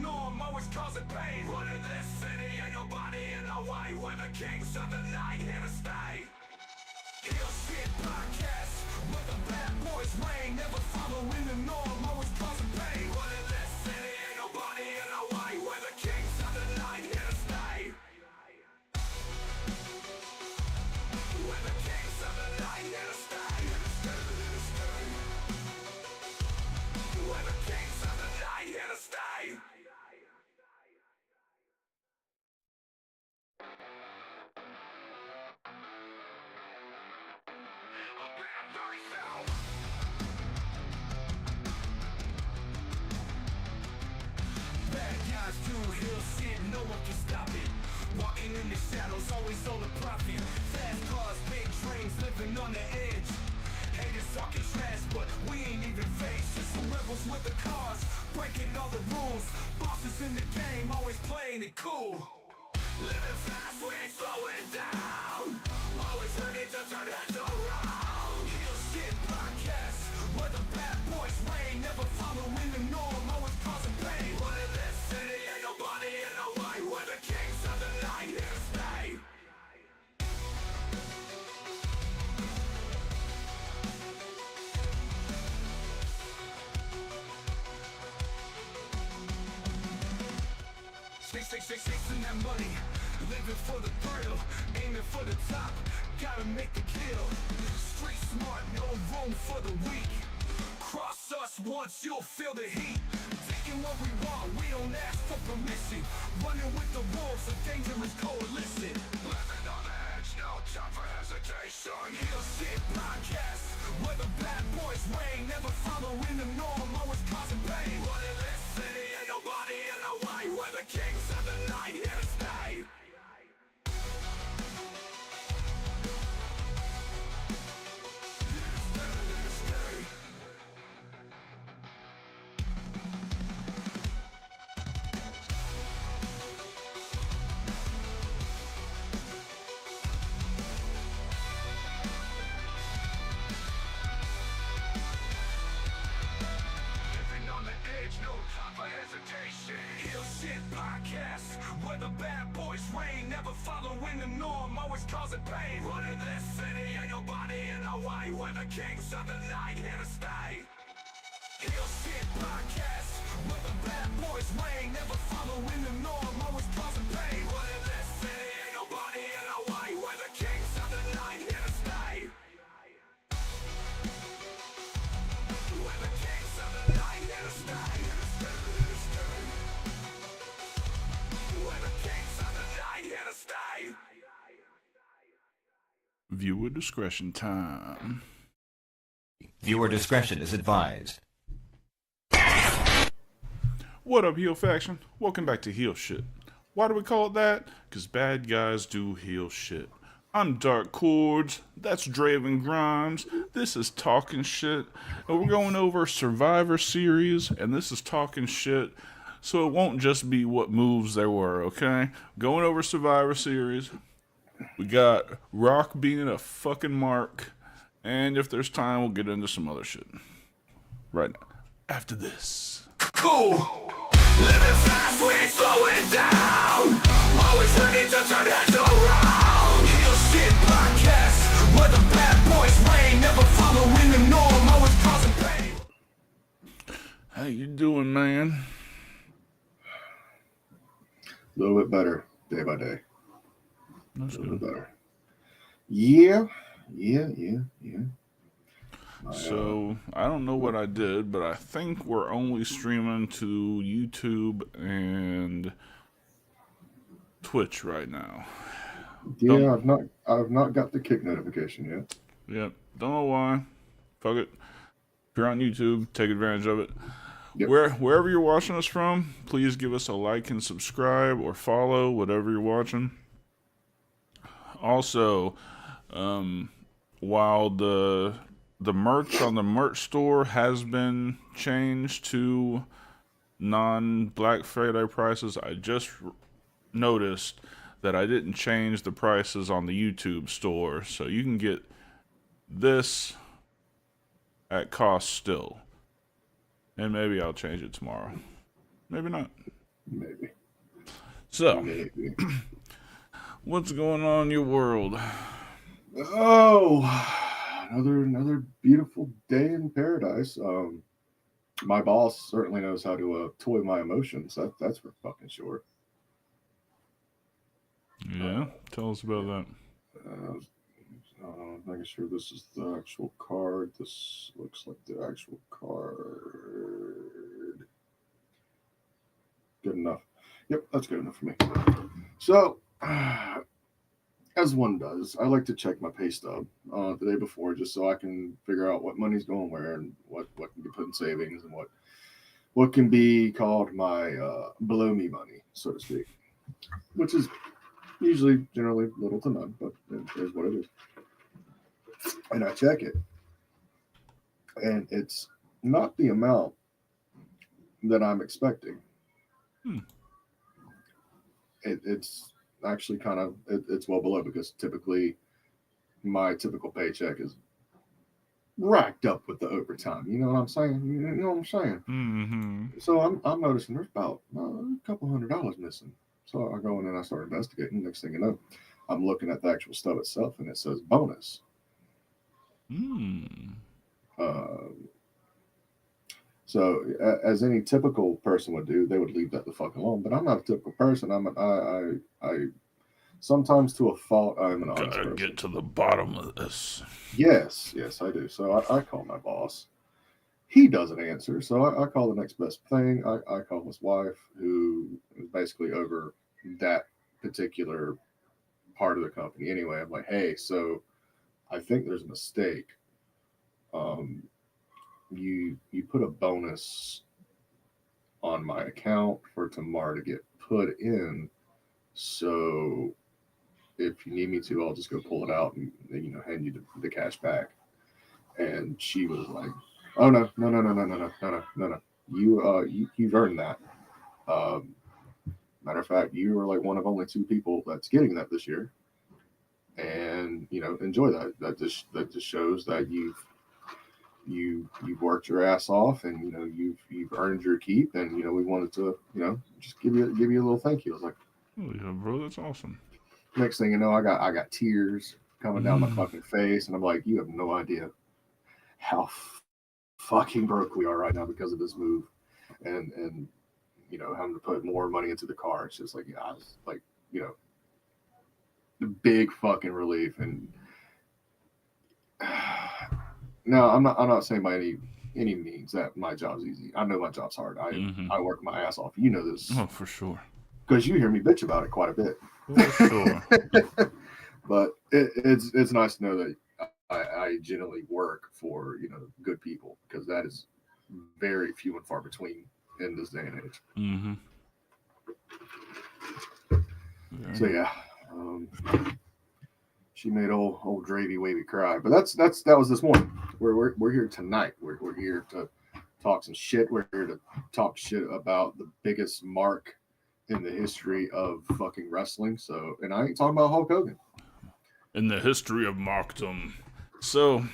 norm, always causing pain. But in this city, ain't nobody in our way. We're the kings of the night, here to stay. Hill Shit Podcast, where the bad boys reign, never following the norm, always causing pain. But in this city, ain't nobody in our way. We're the kings of the night, here to stay. We're the kings of the night, here to stay. We're the kings of the night, here to stay. Bad guys do hill shit, no one can stop it. Walking in the shadows, always on the profit. Fast cars, big dreams, living on the edge. Haters talking trash, but we ain't even faced. Just some rebels with the cars, breaking all the rules. Bosses in the game, always playing it cool. Living fast, we ain't slowing down. Always ready to turn heads around. Hill Shit Podcast, where the bad boys reign, never following the norm, always causing pain. But in this city, ain't nobody in our way. We're the kings of the night, here to stay. Chasing that money, living for the thrill, aiming for the top, gotta make the kill. Street smart, no room for the weak. Cross us once, you'll feel the heat. Taking what we want, we don't ask for permission. Running with the wolves, a dangerous coalition. Living on the edge, no time for hesitation. Hill Shit Podcast, where the bad boys reign, never following the norm, always causing pain. But in this city, ain't nobody in our way. We're the kings of the night, here to stay. Living on the edge, no time for hesitation. Hill Shit Podcast, where the bad boys reign, never following the norm, always causing pain. But in this city, ain't nobody in our way. We're the kings of the night, here to stay. Hill Shit Podcast, where the bad boys reign, never following the norm, always causing pain. But in this city, ain't nobody in our way. We're the kings of the night, here to stay. We're the kings of the night, here to stay. We're the kings of the night, here to stay. Viewer discretion time. Viewer discretion is advised. What up, Heel Faction? Welcome back to Heel Shit. Why do we call it that? Because bad guys do heel shit. I'm Dark Cordz, that's Draven Grimes, this is Talkin Shit, and we're going over Survivor Series, and this is Talkin Shit, so it won't just be what moves there were, okay? Going over Survivor Series, we got Rock being a fucking mark, and if there's time, we'll get into some other shit. Right now. After this. Cool. Living fast, we ain't slowing down. Always ready to turn heads around. Hill Shit Podcast, where the bad boys reign, never following the norm, always causing pain. How you doing, man? A little bit better day by day. That's A little good. bit better. Yeah. So, I don't know what I did, but I think we're only streaming to YouTube and Twitch right now. Yeah, I've not got the kick notification yet. Yep. Don't know why. Fuck it. If you're on YouTube, take advantage of it. Yep. Wherever you're watching us from, please give us a like and subscribe or follow, whatever you're watching. Also, while the merch on the merch store has been changed to non-Black Friday prices, I just noticed that I didn't change the prices on the YouTube store, so you can get this at cost still. And maybe I'll change it tomorrow. Maybe not. Maybe. So, Maybe. what's going on in your world? Oh, another beautiful day in paradise. My boss certainly knows how to toy my emotions. That's for fucking sure. Yeah, tell us about that. Making sure this is the actual card. This looks like the actual card. Good enough. Yep, that's good enough for me. So, as one does, I like to check my pay stub the day before just so I can figure out what money's going where and what can be put in savings and what can be called my below me money, so to speak, which is usually generally little to none, but it is what it is. And I check it, and it's not the amount that I'm expecting. Hmm. It's actually kind of it's well below because typically my typical paycheck is racked up with the overtime. You know what I'm saying? You know what I'm saying? Mm-hmm. So I'm noticing there's about a couple $100 missing. So I go in and I start investigating. Next thing you know, I'm looking at the actual stub itself, and it says bonus. Mm. Uh, so as any typical person would do, they would leave that the fuck alone. But I'm not a typical person. I sometimes to a fault, I'm an honest Gotta person. get to the bottom of this. Yes, I do. So I call my boss. He doesn't answer, so I call the next best thing. I call his wife, who is basically over that particular part of the company. Anyway, I'm like, hey, so I think there's a mistake. You put a bonus on my account for tomorrow to get put in. So if you need me to, I'll just go pull it out and hand you the cash back. And she was like, "Oh no. You've earned that. Um, Matter of fact, you are like one of only 2 people that's getting that this year, and enjoy that. That just shows that you've worked your ass off, and you've earned your keep, and we wanted to just give you a little thank you." I was like, Oh yeah, bro, that's awesome. next thing you know, I got tears coming down my fucking face, and I'm like, you have no idea how fucking broke we are right now because of this move, and having to put more money into the car. It's just like, yeah, it's like the big fucking relief. And no, I'm not saying by any means that my job's easy. I know my job's hard. I work my ass off. You know this. Oh, for sure. Because you hear me bitch about it quite a bit. For sure. But it's nice to know that I generally work for good people, because that is very few and far between in this day and age. Mm-hmm. So yeah, she made old Dravy Wavy cry. But that was this morning. We're here tonight. We're here to talk some shit. We're here to talk shit about the biggest mark in the history of fucking wrestling. So, and I ain't talking about Hulk Hogan. In the history of markdom. So,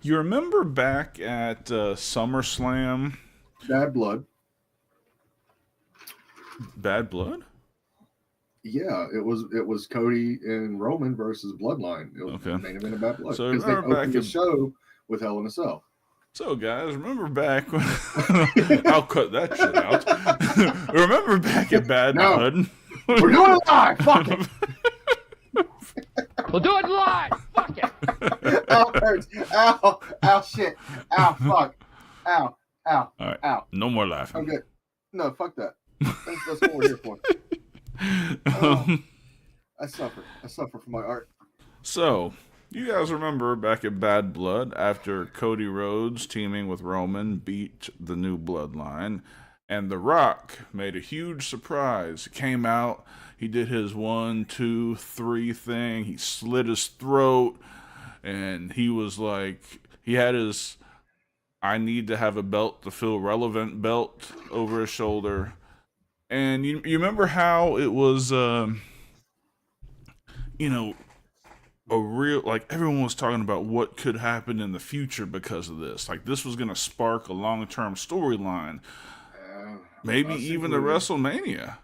you remember back at SummerSlam? Bad Blood. Bad Blood? Yeah, it was Cody and Roman versus Bloodline. It was Okay. the main event of Bad Blood. So because they remember opened back the show with Hell in a Cell. So, guys, remember back when... I'll cut that shit out. Remember back at Bad Blood? We're doing it live! Fuck it! We'll do it live! Fuck it! Ow, hurts. Ow, shit. Ow, fuck. Ow, All right. ow. No more laughing. I'm good. No, fuck that. That's what we're here for. I suffer from my art. So, you guys remember back at Bad Blood, after Cody Rhodes teaming with Roman beat the New Bloodline, and The Rock made a huge surprise. He came out, he did his 1, 2, 3 thing, he slit his throat, and he was like, he had his I need to have a belt to feel relevant belt over his shoulder. And you remember how it was, a real, like, everyone was talking about what could happen in the future because of this. Like, this was going to spark a long-term storyline. Maybe Us even the included. WrestleMania.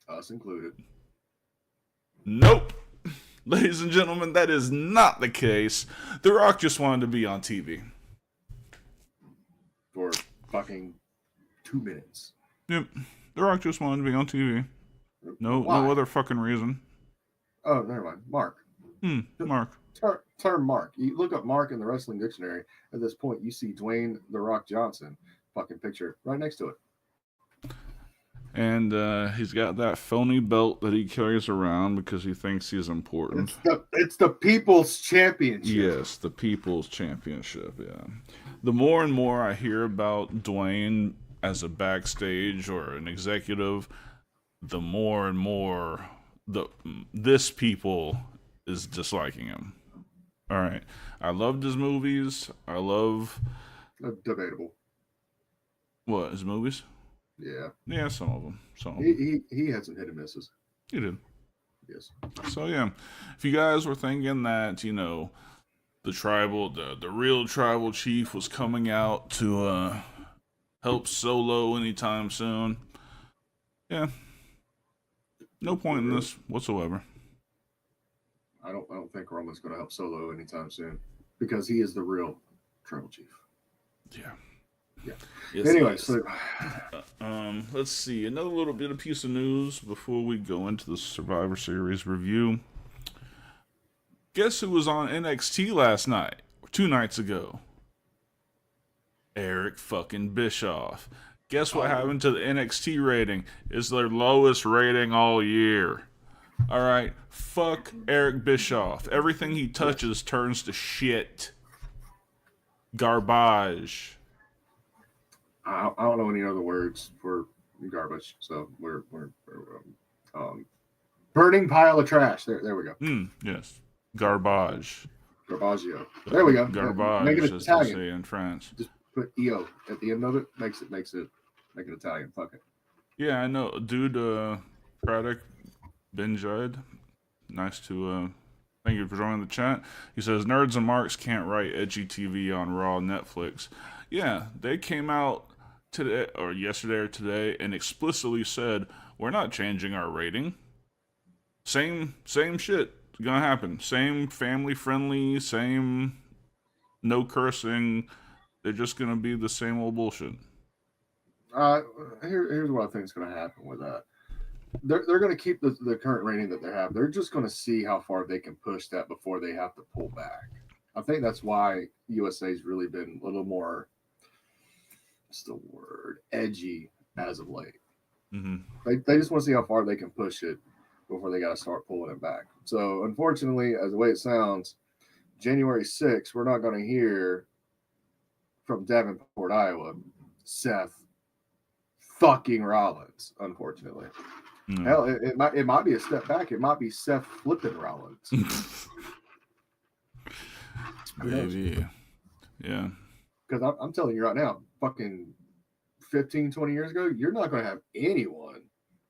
Us included. Nope. Ladies and gentlemen, that is not the case. The Rock just wanted to be on TV. For fucking 2 minutes. Yep. The Rock just wanted to be on TV. No Why? other fucking reason. Oh, never mind. Mark. Mark. Term Mark. You look up Mark in the wrestling dictionary. At this point, you see Dwayne The Rock Johnson fucking picture right next to it. And he's got that phony belt that he carries around because he thinks he's important. It's the People's Championship. Yes, the People's Championship, yeah. The more and more I hear about Dwayne as a backstage or an executive, the more and more this people is disliking him. All right. I loved his movies. I love... Debatable. What, his movies? Yeah. Yeah, some of them. He had some hit and misses. He did. Yes. So, yeah. If you guys were thinking that, the real tribal chief was coming out to help Solo anytime soon, yeah. No point in this whatsoever. I don't think Roman's going to help Solo anytime soon because he is the real tribal chief. Yeah. Yeah. Yes, Anyway, yes. so Let's see. Another little bit of piece of news before we go into the Survivor Series review. Guess who was on NXT last night? 2 nights ago. Eric fucking Bischoff. Guess what happened to the NXT rating? It's their lowest rating all year. All right, fuck Eric Bischoff. Everything he touches turns to shit. Garbage. I don't know any other words for garbage, so we're burning pile of trash. There we go. Yes, garbage. Garbaggio. There we go. Garbage, Make it as they Italian. say in France. Just put EO at the end of it. Makes it Italian. Fuck it. Yeah, I know, dude. Product Ben Judd. Nice to thank you for joining the chat. He says nerds and marks can't write edgy TV on Raw Netflix. Yeah, they came out today or yesterday or today and explicitly said we're not changing our rating. Same shit gonna happen. Same family friendly, same no cursing. They're just gonna be the same old bullshit. Here's what I think is going to happen with that. They're going to keep the current rating that they have. They're just going to see how far they can push that before they have to pull back. I think that's why USA's really been a little more, what's the word, edgy as of late. Mm-hmm. They just want to see how far they can push it before they got to start pulling it back. So unfortunately, as the way it sounds, January 6th, we're not going to hear from Davenport, Iowa, Seth fucking Rollins, unfortunately. Mm. Hell, it might be a step back. It might be Seth flipping Rollins. Maybe. Yeah. Because I'm telling you right now, fucking 15, 20 years ago, you're not going to have anyone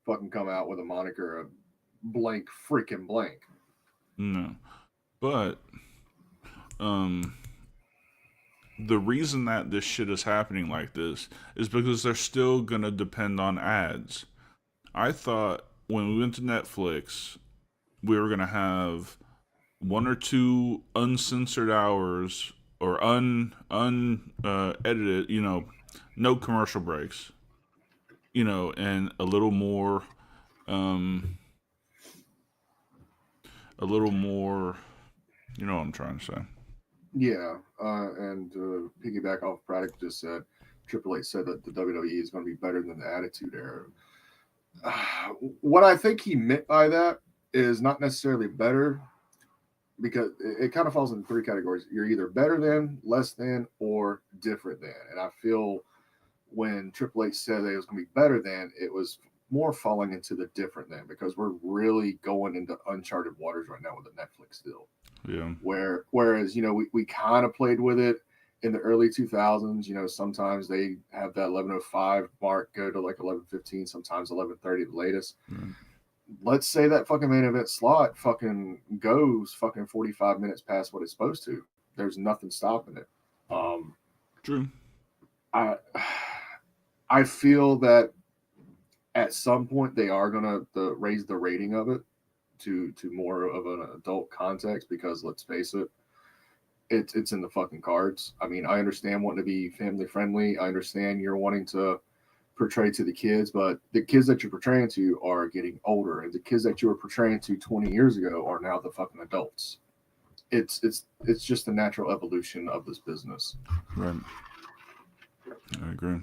fucking come out with a moniker of blank freaking blank. No. But the reason that this shit is happening like this is because they're still going to depend on ads. I thought when we went to Netflix, we were going to have 1 or 2 uncensored hours or unedited, no commercial breaks, and a little more, you know what I'm trying to say. Yeah, and piggyback off Braddock just said, Triple H said that the WWE is going to be better than the Attitude Era. What I think he meant by that is not necessarily better, because it kind of falls into 3 categories. You're either better than, less than, or different than. And I feel when Triple H said that it was going to be better than, it was more falling into the different than, because we're really going into uncharted waters right now with the Netflix deal. Yeah. Whereas, we kind of played with it in the early 2000s. Sometimes they have that 11:05 mark go to like 11:15, sometimes 11:30 the latest. Mm. Let's say that fucking main event slot fucking goes fucking 45 minutes past what it's supposed to. There's nothing stopping it. True. I feel that at some point they are gonna raise the rating of it to more of an adult context, because let's face it, it's in the fucking cards. I mean, I understand wanting to be family friendly. I understand you're wanting to portray to the kids, but the kids that you're portraying to are getting older, and the kids that you were portraying to 20 years ago are now the fucking adults. It's just the natural evolution of this business. Right. I agree.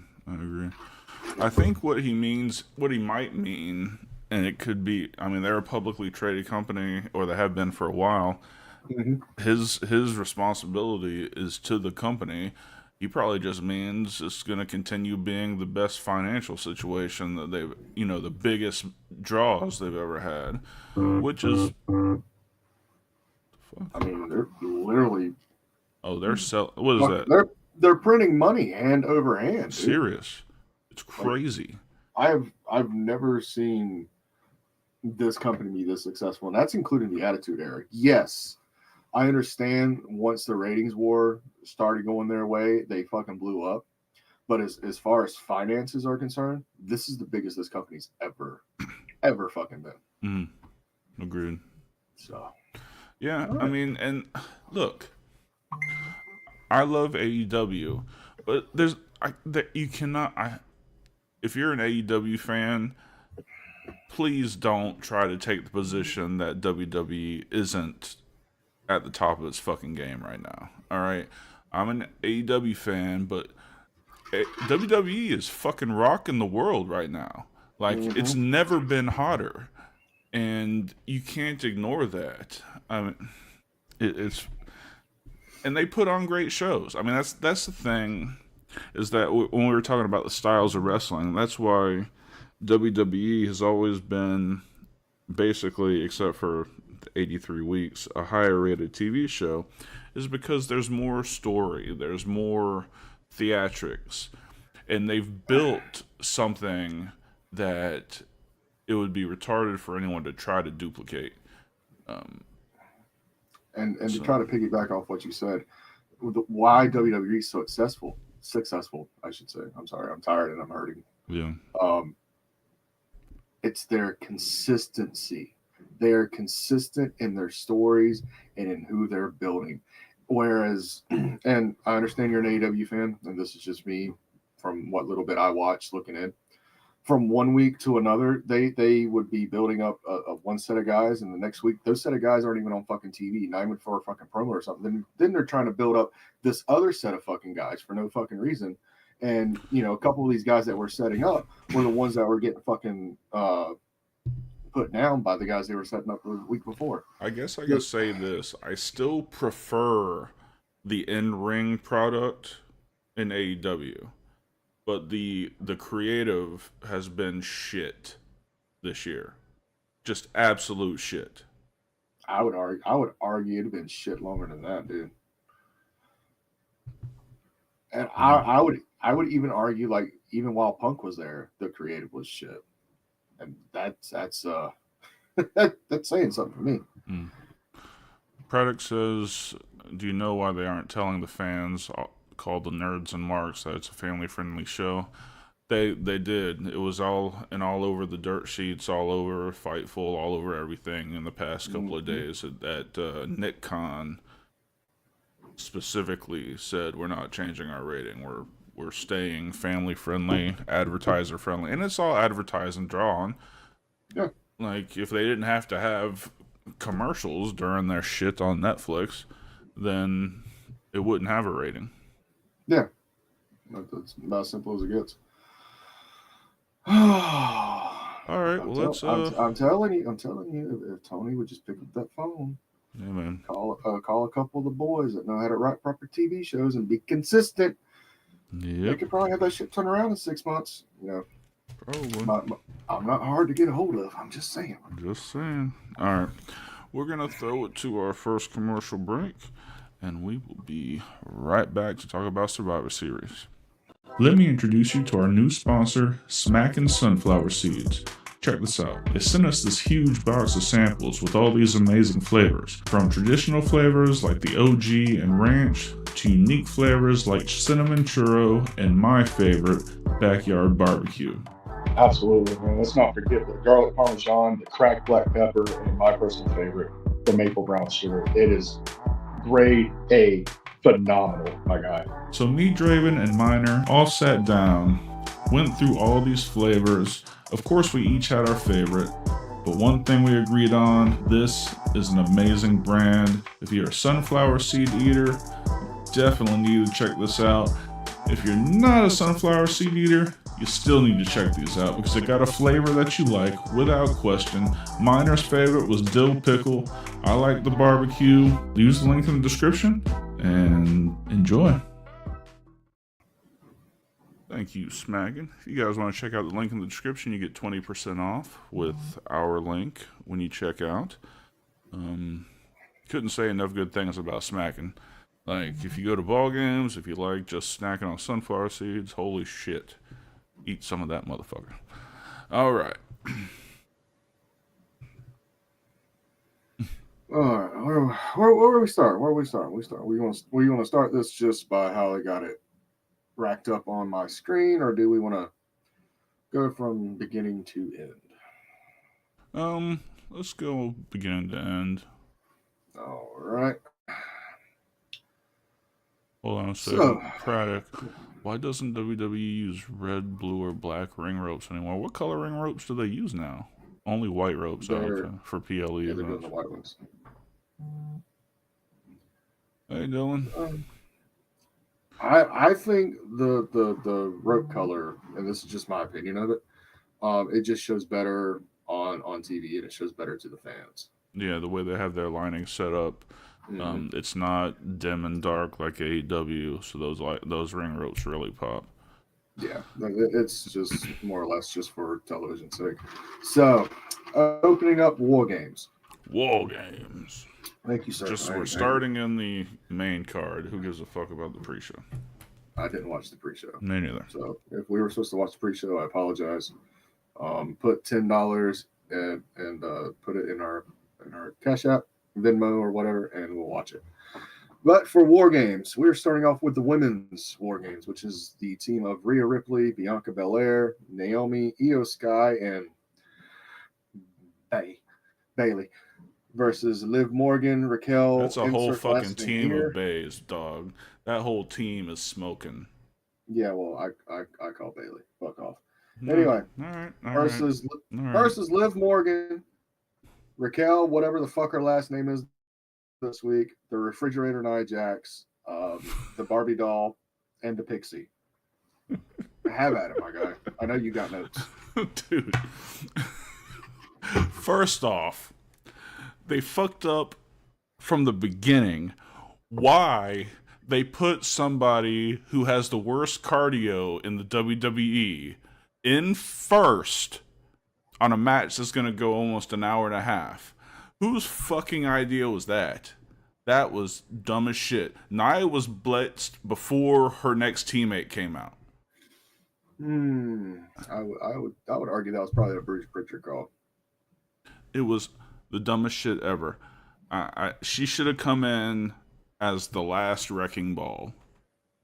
I think what he might mean, and it could be, I mean, they're a publicly traded company, or they have been for a while. Mm-hmm. His responsibility is to the company. He probably just means it's going to continue being the best financial situation that they've, the biggest draws they've ever had, which is. I mean, they're literally. Oh, they're selling. What is that? They're printing money hand over hand. Dude. Serious. It's crazy. I've never seen this company be this successful, and that's including the Attitude Era. Yes, I understand once the ratings war started going their way, they fucking blew up. But as far as finances are concerned, this is the biggest this company's ever fucking been. Agreed. So, yeah, right. I mean, and look, I love AEW, but you cannot. If you're an AEW fan, please don't try to take the position that WWE isn't at the top of its fucking game right now. All right, I'm an AEW fan, but WWE is fucking rocking the world right now. Like, it's never been hotter, and you can't ignore that. I mean, it's. And they put on great shows. I mean, that's the thing, is that when we were talking about the styles of wrestling, that's why WWE has always been, basically, except for the 83 weeks, a higher rated TV show, is because there's more story, there's more theatrics, and they've built something that it would be retarded for anyone to try to duplicate. And to try to piggyback off what you said, why WWE is so successful, I should say. I'm sorry, I'm tired and I'm hurting. Yeah. It's their consistency. They are consistent in their stories and in who they're building. Whereas, and I understand you're an AEW fan, and this is just me from what little bit I watched looking in. From one week to another, they would be building up a one set of guys, and the next week, those set of guys aren't even on fucking TV, not even for a fucking promo or something. Then they're trying to build up this other set of fucking guys for no fucking reason. And, a couple of these guys that were setting up were the ones that were getting fucking put down by the guys they were setting up the week before. I guess I could say this. I still prefer the in-ring product in AEW. But the creative has been shit this year, just absolute shit. I would argue it'd have been shit longer than that, dude. And I would even argue, like, even while Punk was there, the creative was shit, and that's that's saying something for me. Product says, "Do you know why they aren't telling the fans?" Called the Nerds and Marks that it's a family-friendly show. They did. It was all over the dirt sheets, all over Fightful, all over everything in the past couple of days. That Nick Khan specifically said, "We're not changing our rating. We're staying family-friendly, advertiser-friendly," and it's all advertise and draw on. Yeah. Like, if they didn't have to have commercials during their shit on Netflix, then it wouldn't have a rating. Yeah, that's about as simple as it gets. All right, well, let's. I'm telling you, if Tony would just pick up that phone, yeah, man, call a couple of the boys that know how to write proper TV shows and be consistent. Yeah, they could probably have that shit turned around in 6 months. Probably. I'm not hard to get a hold of. I'm just saying. All right, we're gonna throw it to our first commercial break. And we will be right back to talk about Survivor Series. Let me introduce you to our new sponsor, Smackin' Sunflower Seeds. Check this out. They sent us this huge box of samples with all these amazing flavors. From traditional flavors like the OG and ranch, to unique flavors like cinnamon churro and my favorite, backyard barbecue. Absolutely, man. Let's not forget the garlic parmesan, the cracked black pepper, and my personal favorite, the maple brown sugar. It is grade A, phenomenal, my guy. So me, Draven, and Miner all sat down, went through all these flavors. Of course, we each had our favorite, but one thing we agreed on, this is an amazing brand. If you're a sunflower seed eater, definitely need to check this out. If you're not a sunflower seed eater, you still need to check these out because they got a flavor that you like without question. Miner's favorite was dill pickle. I like the barbecue. Use the link in the description and enjoy. Thank you, Smaggin. If you guys want to check out the link in the description, you get 20% off with our link when you check out. Couldn't say enough good things about Smackin'. Like, if you go to ball games, if you like just snacking on sunflower seeds, holy shit. Eat some of that motherfucker. All right. All right, where do we start? We want to start this just by how I got it racked up on my screen, or do we want to go from beginning to end? Let's go beginning to end. All right. Hold on a second. Product. Why doesn't WWE use red, blue, or black ring ropes anymore? What color ring ropes do they use now? Only white ropes for PLE. Yeah, they're doing the white ones. Hey, Dylan. I think the rope color, and this is just my opinion of it, it just shows better on TV, and it shows better to the fans. Yeah, the way they have their lining set up. It's not dim and dark like AEW, so those ring ropes really pop. Yeah, it's just more or less just for television's sake. So, opening up War Games. War Games. Thank you, sir. We're starting in the main card. Who gives a fuck about the pre-show? I didn't watch the pre-show. Me neither. So, if we were supposed to watch the pre-show, I apologize. Put $10 and put it in our Cash App, Venmo, or whatever, and we'll watch it. But for War Games, we're starting off with the women's War Games, which is the team of Rhea Ripley, Bianca Belair, Naomi, Io Sky, and Bailey versus Liv Morgan, Raquel. That's a whole fucking team of bays, dog. That whole team is smoking. Yeah, well, I call Bailey. Fuck off. Anyway, versus Liv Morgan, Raquel, whatever the fuck her last name is this week, the Refrigerator Nia Jax, the Barbie doll, and the Pixie. Have at it, my guy. I know you got notes. Dude. First off, they fucked up from the beginning. Why they put somebody who has the worst cardio in the WWE in first on a match that's going to go almost an hour and a half? Whose fucking idea was that? That was dumb as shit. Nia was blitzed before her next teammate came out. I would argue that was probably a Bruce Pritchard call. It was the dumbest shit ever. She should have come in as the last wrecking ball.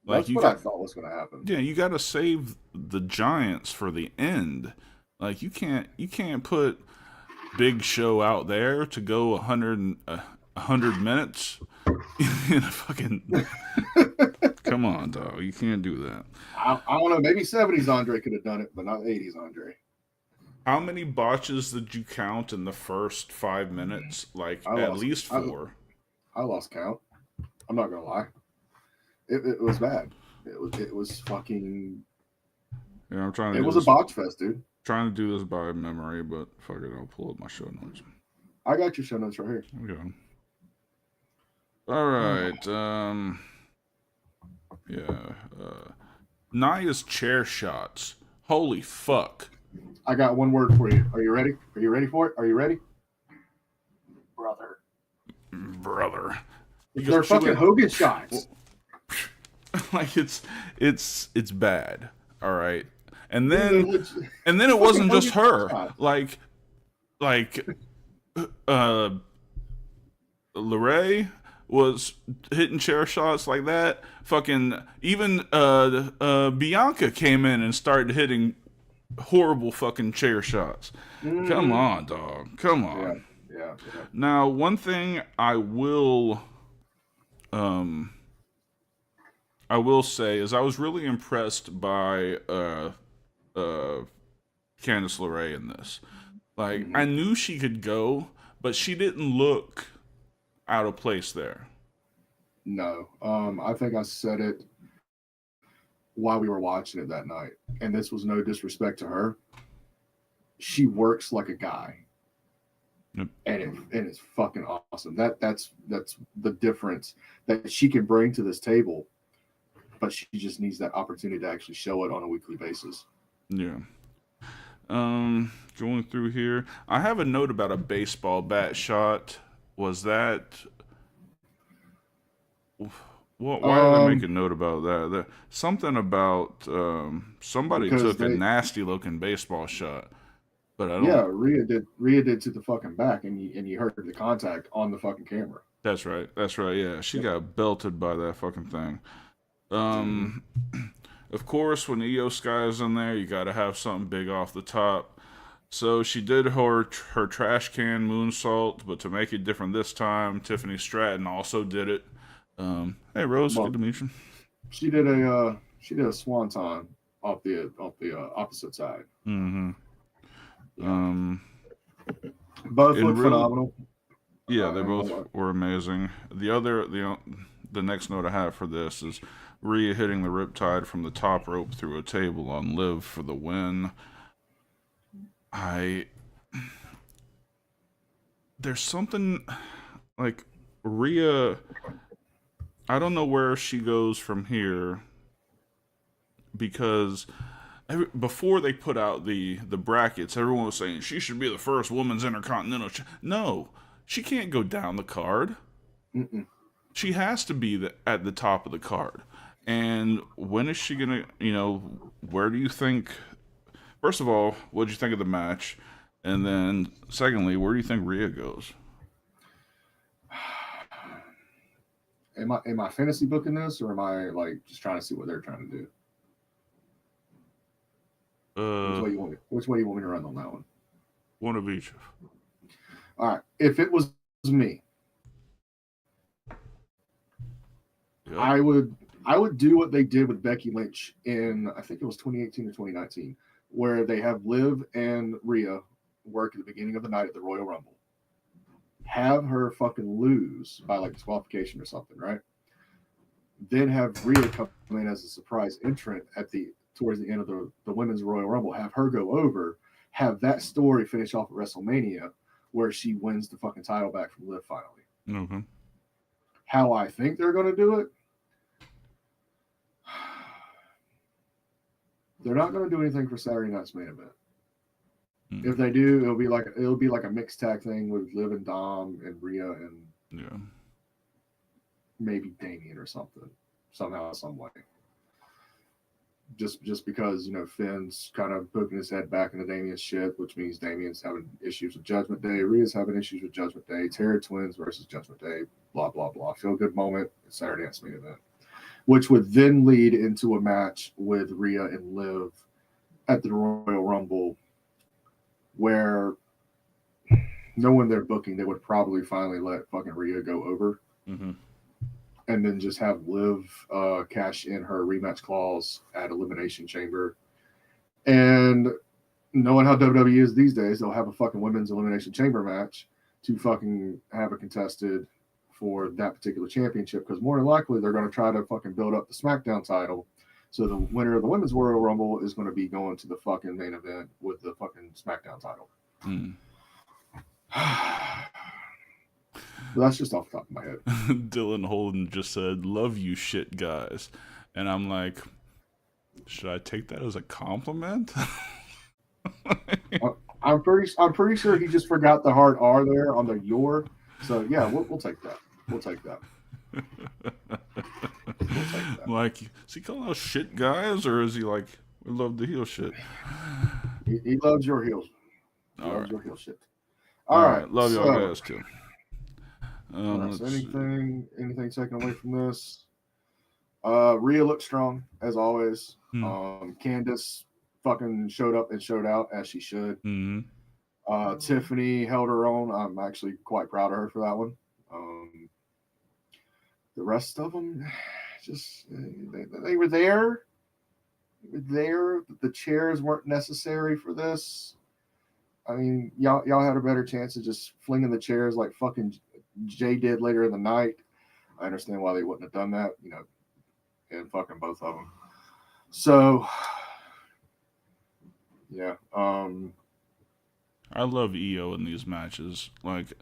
Like, that's what I thought was going to happen. Yeah, you got to save the Giants for the end. Like, you can't put Big Show out there to go 100 minutes in a fucking. Come on, dog. You can't do that. I don't know. Maybe 70s Andre could have done it, but not 80s Andre. How many botches did you count in the first 5 minutes? Like, at least 4. I lost count. I'm not gonna lie. It was bad. It was fucking. Yeah, I'm trying to. It was a botch fest, dude. Trying to do this by memory, but fuck it, I'll pull up my show notes. I got your show notes right here. Okay. All right. Nia's chair shots. Holy fuck. I got one word for you. Are you ready? Are you ready for it? Are you ready? Brother. They're fucking Hogan shots. Like it's bad. All right. And then it wasn't just her. Like Lorray was hitting chair shots like that. Fucking even Bianca came in and started hitting horrible fucking chair shots. Come on, dog. Come Yeah, on. yeah. Now, one thing um, I will say is I was really impressed by Candice LeRae in this. Like, I knew she could go, but she didn't look out of place there. No, I think I said it while we were watching it that night, and this was no disrespect to her. She works like a guy, Yep. and it's fucking awesome. That's the difference that she can bring to this table, but she just needs that opportunity to actually show it on a weekly basis. Yeah. Going through here, I have a note about a baseball bat shot. Was that? What? Why did I make a note about that? Something about somebody Because took a nasty looking baseball shot, but I don't. Yeah, Rhea did to the fucking back, and you heard the contact on the fucking camera. That's right. That's right. Yeah, she got belted by that fucking thing. Of course, when Io Sky is in there, you got to have something big off the top. So she did her trash can moonsault, but to make it different this time, Tiffany Stratton also did it. Hey Rose, Well, good to meet you. She did a swanton off the opposite side. Mm-hmm. Both in look real- phenomenal. Yeah, they I both know. were amazing. The next note I have for this is Rhea hitting the Riptide from the top rope through a table on Liv for the win. There's something like Rhea. I don't know where she goes from here because before they put out the brackets, everyone was saying she should be the first women's intercontinental. No, she can't go down the card. Mm-mm. She has to be at the top of the card. And when is she gonna? Where do you think? First of all, what did you think of the match? And then, secondly, where do you think Rhea goes? Am I fantasy booking this, or am I like just trying to see what they're trying to do? Which way do you want me to run on that one? One of each. All right. If it was me, Yep. I would do what they did with Becky Lynch in, I think it was 2018 or 2019, where they have Liv and Rhea work at the beginning of the night at the Royal Rumble. Have her fucking lose by like disqualification or something, right? Then have Rhea come in as a surprise entrant towards the end of the Women's Royal Rumble. Have her go over. Have that story finish off at WrestleMania, where she wins the fucking title back from Liv finally. Mm-hmm. How I think they're going to do it, they're not going to do anything for Saturday night's main event. Mm-hmm. If they do, it'll be like a mixed tag thing with Liv and Dom and Rhea and maybe Damien or something, somehow, some way. Just because Finn's kind of poking his head back into Damien's shit, which means Damien's having issues with Judgment Day, Rhea's having issues with Judgment Day, Terror Twins versus Judgment Day, blah blah blah. Feel good moment at Saturday night's main event, which would then lead into a match with Rhea and Liv at the Royal Rumble, where knowing their booking, they would probably finally let fucking Rhea go over. Mm-hmm. And then just have Liv cash in her rematch clause at Elimination Chamber. And knowing how WWE is these days, they'll have a fucking women's Elimination Chamber match to fucking have it contested for that particular championship, because more than likely they're going to try to fucking build up the SmackDown title. So the winner of the Women's Royal Rumble is going to be going to the fucking main event with the fucking SmackDown title. Mm. But that's just off the top of my head. Dylan Holden just said, "Love you, shit guys," and I'm like, should I take that as a compliment? I'm pretty sure he just forgot the hard R there on the your. So yeah, we'll take that. We'll take that. Like, is he calling us shit guys, or is he like, we love the heel shit? He loves your heels. He All loves right. your heel shit. All right. Love y'all guys too. So anything taken away from this? Rhea looks strong as always. Candice fucking showed up and showed out as she should. Mm-hmm. Tiffany held her own. I'm actually quite proud of her for that one. The rest of them, just they were there. They were there. The chairs weren't necessary for this. I mean, y'all had a better chance of just flinging the chairs like fucking Jay did later in the night. I understand why they wouldn't have done that, and fucking both of them. So, yeah. I love Io in these matches. Like,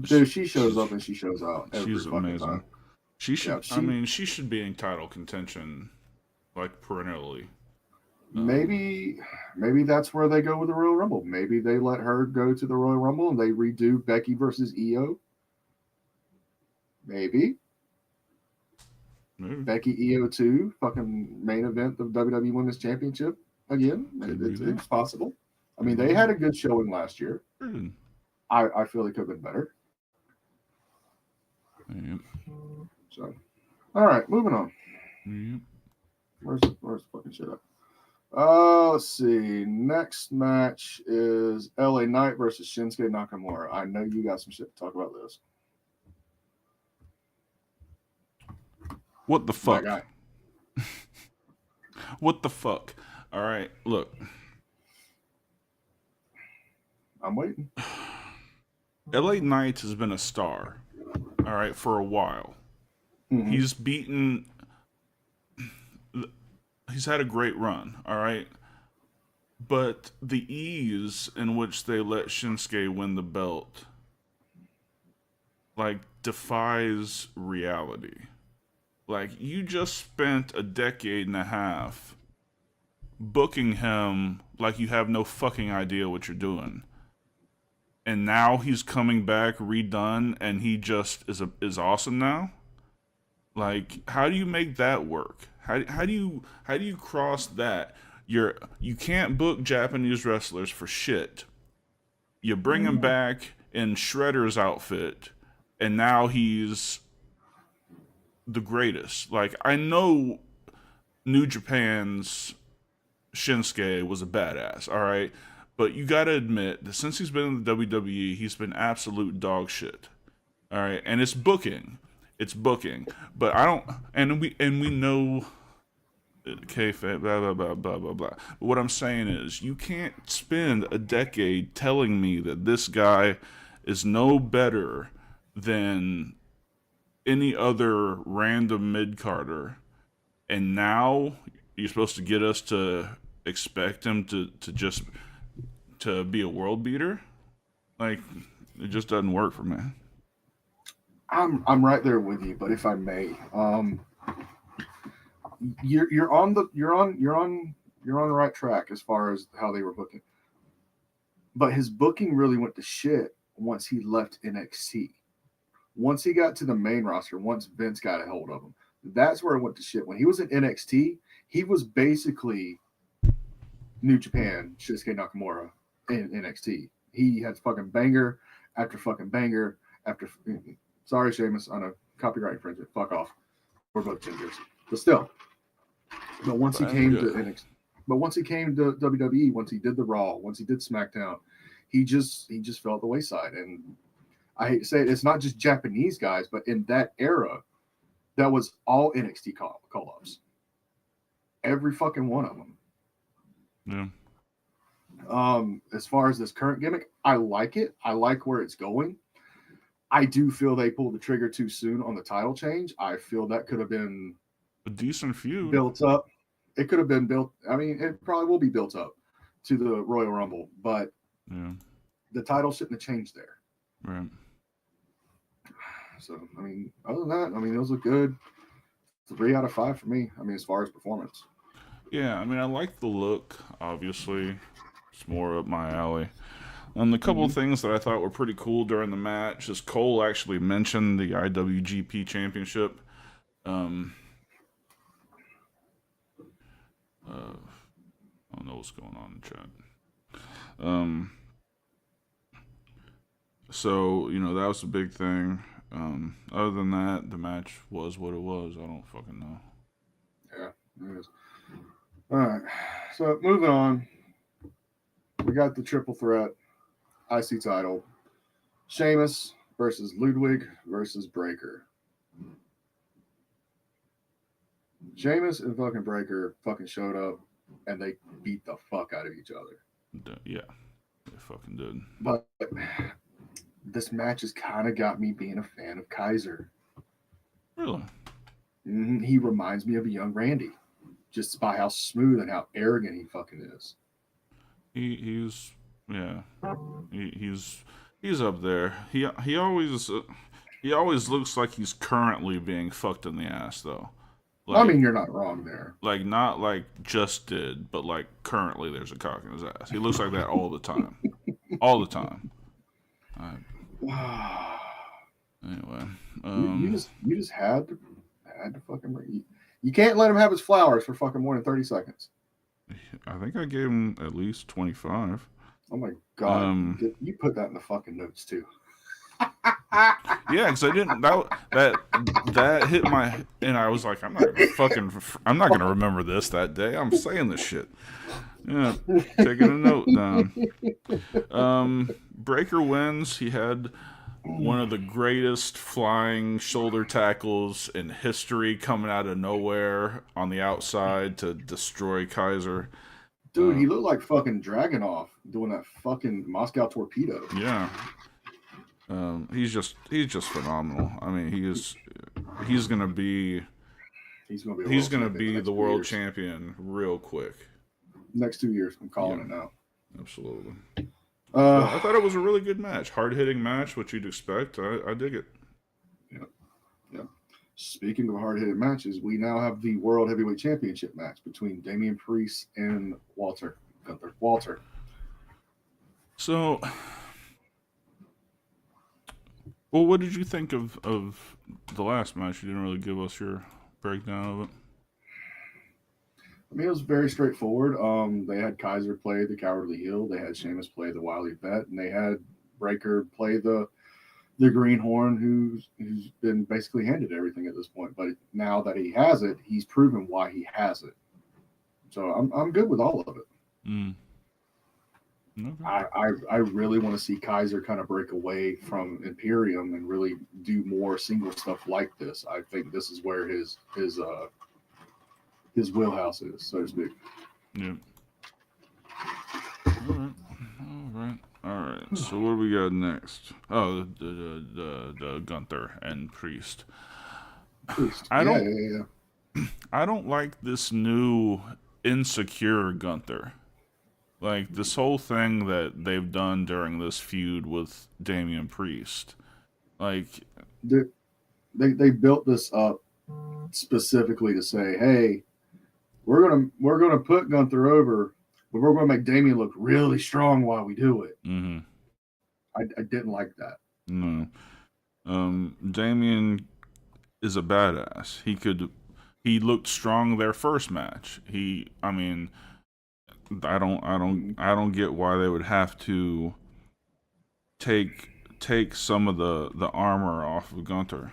dude, she shows up and she shows out every she's fucking amazing. time. She should. Yeah, I mean, she should be in title contention, like perennially. Maybe that's where they go with the Royal Rumble. Maybe they let her go to the Royal Rumble and they redo Becky versus Io. Maybe. Becky Io 2, fucking main event of WWE Women's Championship again. It's possible. I mean, they had a good showing last year. I feel it could have been better. Yep. So, all right, moving on. Yep. Where's the fucking shit up? Let's see. Next match is LA Knight versus Shinsuke Nakamura. I know you got some shit to talk about this. What the fuck? What the fuck? All right, look. I'm waiting. LA Knight has been a star, all right, for a while. Mm-hmm. He's had a great run, all right? But the ease in which they let Shinsuke win the belt, like, defies reality. Like, you just spent a decade and a half booking him like you have no fucking idea what you're doing. And now he's coming back redone and he just is awesome now? Like, how do you make that work? How do you cross that? You can't book Japanese wrestlers for shit. You bring him back in Shredder's outfit, and now he's the greatest. Like, I know New Japan's Shinsuke was a badass, all right? But you gotta admit that since he's been in the WWE, he's been absolute dog shit. All right, and it's booking. But I don't, and we know, kayfabe, blah blah blah blah blah blah. But what I'm saying is, you can't spend a decade telling me that this guy is no better than any other random mid-carder, and now you're supposed to get us to expect him to be a world beater. Like, it just doesn't work for me. I'm right there with you, but if I may, you're on the right track as far as how they were booking. But his booking really went to shit once he left NXT. Once he got to the main roster, once Vince got a hold of him, that's where it went to shit. When he was in NXT, he was basically New Japan Shinsuke Nakamura in NXT. He had fucking banger after fucking banger after. Sorry, Sheamus, on a copyright infringement. Fuck off. We're both gingers, but still. But once he came to NXT, once he came to WWE, once he did the Raw, once he did SmackDown, he just fell at the wayside. And I hate to say it, it's not just Japanese guys, but in that era, that was all NXT call-ups. Every fucking one of them. Yeah. As far as this current gimmick, I like it. I like where it's going. I do feel they pulled the trigger too soon on the title change. I feel that could have been a decent feud built up. It could have been built. I mean, it probably will be built up to the Royal Rumble, but the title shouldn't have changed there. Right. So, I mean, other than that, I mean, those look good. 3 out of 5 for me. I mean, as far as performance. Yeah, I mean, I like the look, obviously. It's more up my alley. The couple of things that I thought were pretty cool during the match is Cole actually mentioned the IWGP Championship. I don't know what's going on in chat. So, that was a big thing. Other than that, the match was what it was. I don't fucking know. Yeah, it is. All right. So moving on, we got the triple threat IC title: Sheamus versus Ludwig versus Breaker. Sheamus and fucking Breaker fucking showed up, and they beat the fuck out of each other. Yeah, they fucking did. But this match has kind of got me being a fan of Kaiser. Really? He reminds me of a young Randy, just by how smooth and how arrogant he fucking is. He's he's up there. He always looks like he's currently being fucked in the ass though. I mean, you're not wrong there. Like not like just did, but like currently there's a cock in his ass. He looks like that all the time, all the time. Anyway, you just had to fucking. You can't let him have his flowers for fucking more than 30 seconds. I think I gave him at least 25. Oh my god! You put that in the fucking notes too. Yeah, because I didn't. That hit my, and I was like, I'm not gonna remember this that day. I'm saying this shit. Yeah, taking a note down. Breaker wins. He had one of the greatest flying shoulder tackles in history, coming out of nowhere on the outside to destroy Kaiser. Dude, he looked like fucking Dragunov doing that fucking Moscow torpedo. Yeah. He's just phenomenal. I mean, he's gonna be the world champion real quick. Next 2 years, I'm calling it now. Absolutely. So I thought it was a really good match, hard hitting match, what you'd expect. I dig it. Yeah. Speaking of hard hitting matches, we now have the World Heavyweight Championship match between Damian Priest and Gunther. Walter. So. Well, what did you think of the last match? You didn't really give us your breakdown of it. I mean, it was very straightforward. They had Kaiser play the Cowardly Heel, they had Sheamus play the Wily Vet, and they had Breaker play the Greenhorn, who's been basically handed everything at this point. But now that he has it, he's proven why he has it. So I'm good with all of it. Okay. I really want to see Kaiser kind of break away from Imperium and really do more single stuff like this. I think this is where his wheelhouse is, so to speak. Yeah. All right. So what do we got next? Oh, the Gunther and Priest. I don't like this new insecure Gunther. Like, this whole thing that they've done during this feud with Damian Priest. Like, they built this up specifically to say, hey, we're gonna put Gunther over, but we're gonna make Damian look really strong while we do it. Mm-hmm. I didn't like that. No. Damian is a badass. He looked strong their first match. I don't get why they would have to take some of the armor off of Gunther.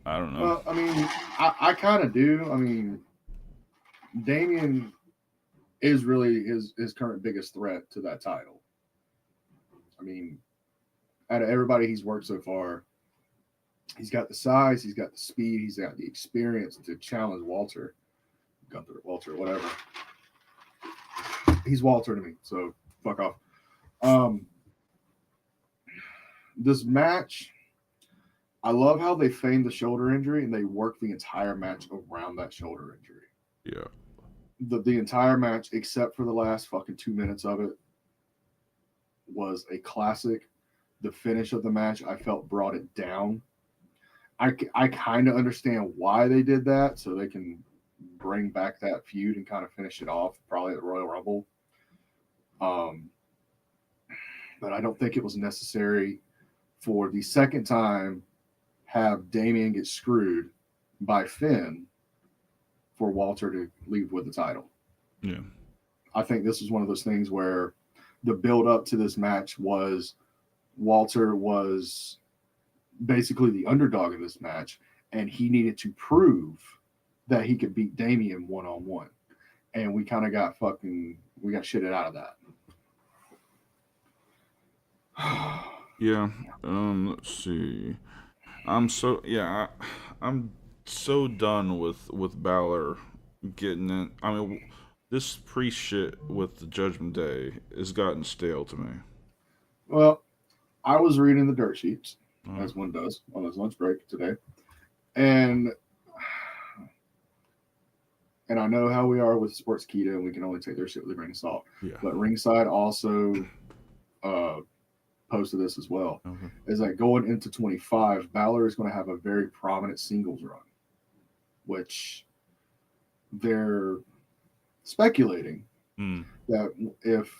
I don't know. Well, I mean, I kind of do. I mean, Damian is really his current biggest threat to that title. I mean, out of everybody he's worked so far, he's got the size, he's got the speed, he's got the experience to challenge Gunther, whatever. He's Walter to me, so fuck off. This match, I love how they feigned the shoulder injury and they worked the entire match around that shoulder injury. Yeah. The entire match, except for the last fucking 2 minutes of it, was a classic. The finish of the match, I felt, brought it down. I kind of understand why they did that, so they can bring back that feud and kind of finish it off, probably at Royal Rumble. But I don't think it was necessary for the second time have Damian get screwed by Finn for Walter to leave with the title. Yeah. I think this is one of those things where the build up to this match was Walter was basically the underdog in this match, and he needed to prove that he could beat Damian one-on-one. and we kind of got shitted out of that. Yeah. Let's see. I'm so done with Balor getting it. I mean, this priest shit with the Judgment Day has gotten stale to me. Well, I was reading the dirt sheets, Uh, as one does on his lunch break today, and I know how we are with Sports Keto, and we can only take their shit with a grain of salt. yeah. But Ringside also posted this as well. Okay. Is that going into 25, Balor is going to have a very prominent singles run, which they're speculating that if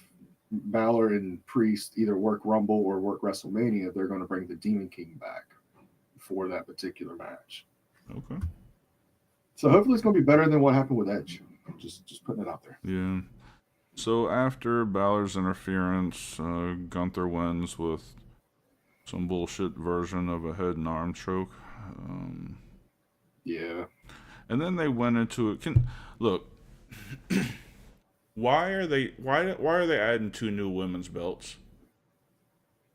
Balor and Priest either work Rumble or work WrestleMania, they're going to bring the Demon King back for that particular match. Okay. So hopefully it's going to be better than what happened with Edge. Just putting it out there. Yeah. So after Balor's interference, Gunther wins with some bullshit version of a head and arm choke. Yeah. And then they went into it. Look, why are they adding 2 new women's belts?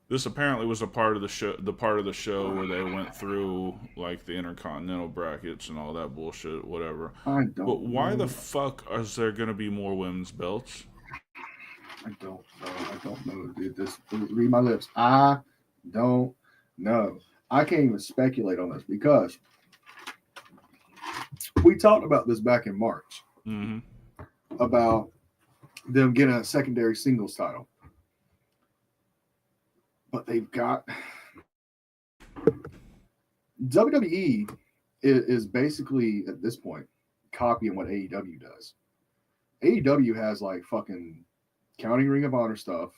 This apparently was a part of the show where they went through like the intercontinental brackets and all that bullshit, whatever. But why the fuck is there gonna be more women's belts? I don't know, dude. Read my lips. I don't know. I can't even speculate on this because we talked about this back in March about them getting a secondary singles title. But they've got WWE is basically at this point copying what AEW does. AEW has like fucking counting Ring of Honor stuff,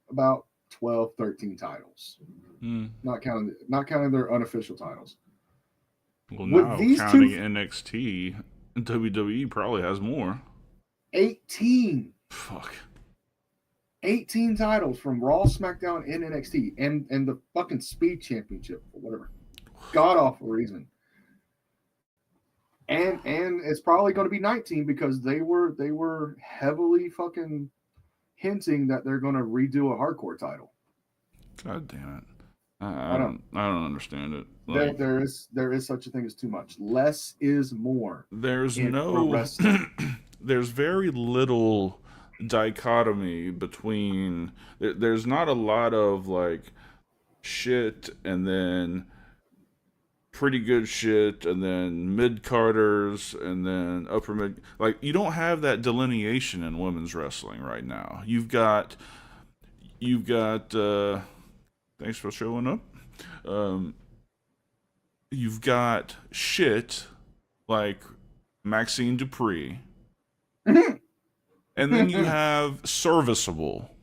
about 12, 13 titles. Not counting their unofficial titles. Well, now counting NXT, WWE probably has more. 18. Fuck. 18 titles from Raw, SmackDown, and NXT, and the fucking Speed Championship for whatever god awful reason. And it's probably going to be 19 because they were heavily fucking hinting that they're going to redo a hardcore title. God damn it! I don't understand it. Like, there is such a thing as too much. Less is more. There's there's very little dichotomy between. There's not a lot of like shit and then pretty good shit and then mid-carders and then upper mid. Like, you don't have that delineation in women's wrestling right now. You've got thanks for showing up. You've got shit like Maxine Dupree. And then you have serviceable.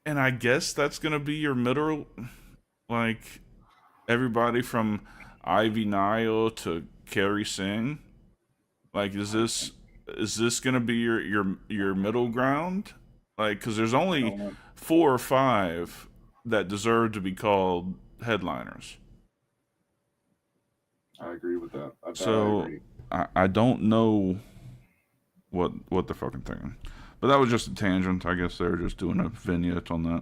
And I guess that's going to be your middle, like everybody from Ivy Nile to Kerry Singh. Like, is this going to be your middle ground? Like, because there's only 4 or 5 that deserve to be called headliners. I agree with that. I don't know what they're fucking thinking. But that was just a tangent. I guess they're just doing a vignette on that.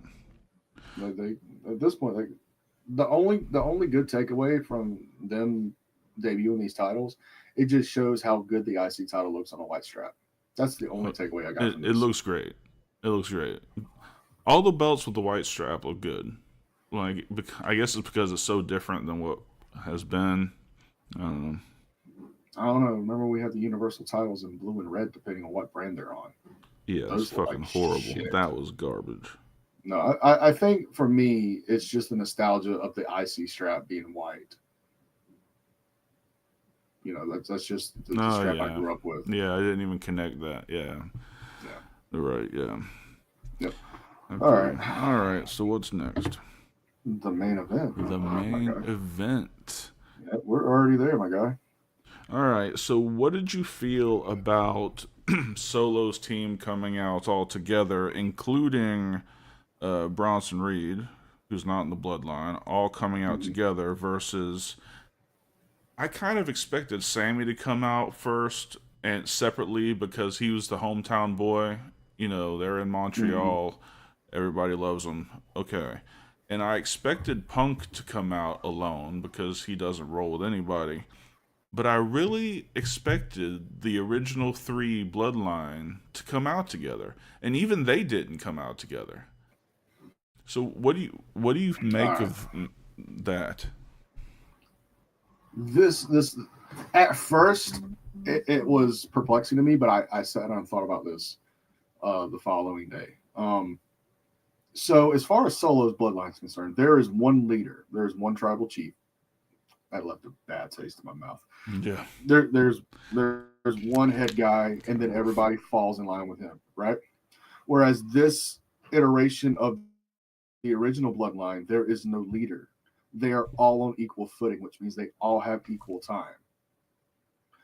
Like at this point, like the only good takeaway from them debuting these titles, it just shows how good the IC title looks on a white strap. That's the only takeaway I got from this. It looks great. It looks great. All the belts with the white strap look good. Like, I guess it's because it's so different than what has been. I don't know. Remember we had the Universal titles in blue and red, depending on what brand they're on. Yeah, it's fucking like horrible. Shit. That was garbage. No, I think for me, it's just the nostalgia of the IC strap being white. You know, that's just the strap I grew up with. Yeah, I didn't even connect that. Yeah. Right, yeah. Yep. Okay. All right, so what's next? The main event. The main event. Yeah, we're already there, my guy. All right, so what did you feel about Solo's team coming out all together, including Bronson Reed, who's not in the bloodline, all coming out together versus... I kind of expected Sammy to come out first and separately because he was the hometown boy. You know, they're in Montreal. Everybody loves him. Okay. And I expected Punk to come out alone because he doesn't roll with anybody. But I really expected the original 3 Bloodline to come out together. And even they didn't come out together. So what do you make of that? This at first it was perplexing to me, but I sat down and thought about this the following day. So as far as Solo's bloodline is concerned, there is one leader, there is one tribal chief. That left a bad taste in my mouth. Yeah. There's one head guy, and then everybody falls in line with him, right? Whereas this iteration of the original bloodline, there is no leader. They are all on equal footing, which means they all have equal time.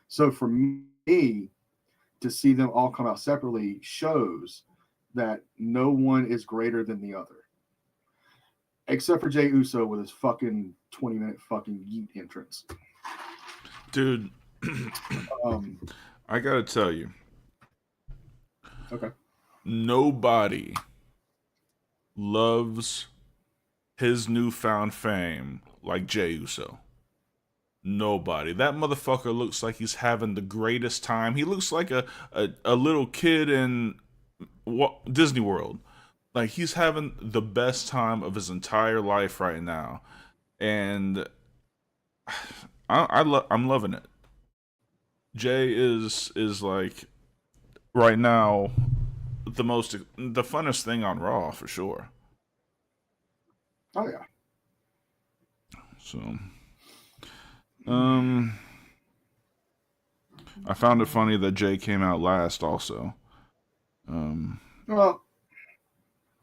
So for me, to see them all come out separately shows that no one is greater than the other. Except for Jey Uso with his fucking 20-minute fucking yeet entrance. Dude, I gotta tell you. Okay. Nobody loves his newfound fame like Jey Uso. Nobody. That motherfucker looks like he's having the greatest time. He looks like a little kid in Disney World. Like, he's having the best time of his entire life right now. And I'm loving it. Jay is like, right now, the funnest thing on Raw, for sure. Oh, yeah. So, I found it funny that Jay came out last also. Well,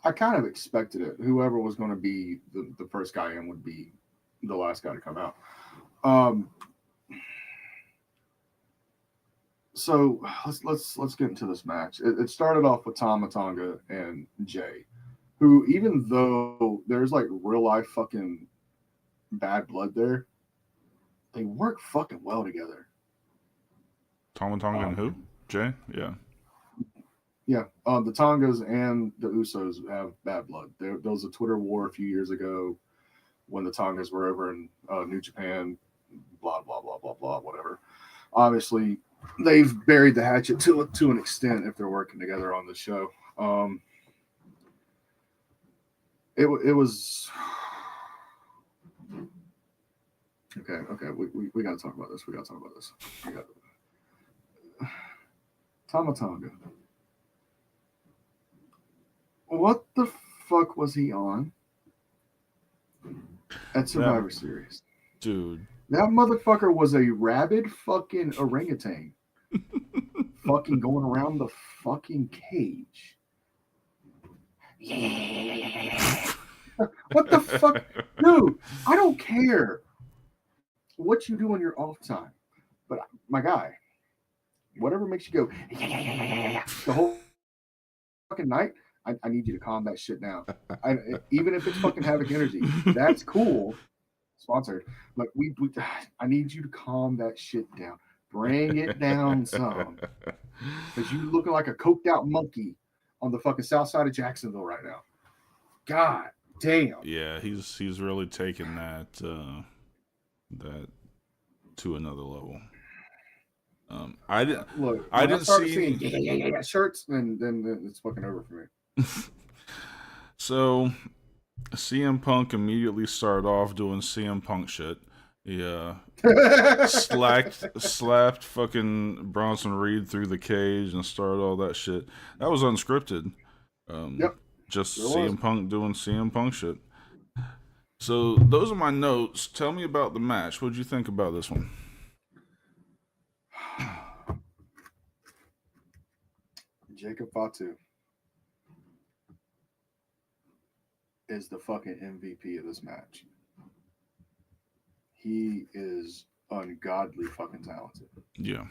I kind of expected it. Whoever was going to be the first guy in would be the last guy to come out. So let's get into this match. It started off with Tama Tonga and Jay, who, even though there's like real life fucking bad blood there, they work fucking well together. Tama Tonga and who? Jay? Yeah. Yeah, the Tongas and the Usos have bad blood. There was a Twitter war a few years ago when the Tongas were over in New Japan, blah, blah, blah, blah, blah, whatever. Obviously, they've buried the hatchet to an extent if they're working together on the show. It was... Okay, we got to talk about this. Tama Tonga. What the fuck was he on at Survivor Series? Dude. That motherfucker was a rabid fucking orangutan. Fucking going around the fucking cage. What the fuck? Dude, I don't care what you do on your off time. But my guy, whatever makes you go the whole fucking night, I need you to calm that shit down. Even if it's fucking Havoc Energy, that's cool. Sponsored, but I need you to calm that shit down. Bring it down some, because you looking like a coked out monkey on the fucking south side of Jacksonville right now. God damn. Yeah, he's really taking that to another level. I didn't see seeing shirts, then it's fucking over for me. So, CM Punk immediately started off doing CM Punk shit. Yeah, slapped fucking Bronson Reed through the cage and started all that shit. That was unscripted. Yep. Just CM Punk doing CM Punk shit. So those are my notes. Tell me about the match. What'd you think about this one? Jacob Fatu is the fucking MVP of this match. He is ungodly fucking talented. Yeah.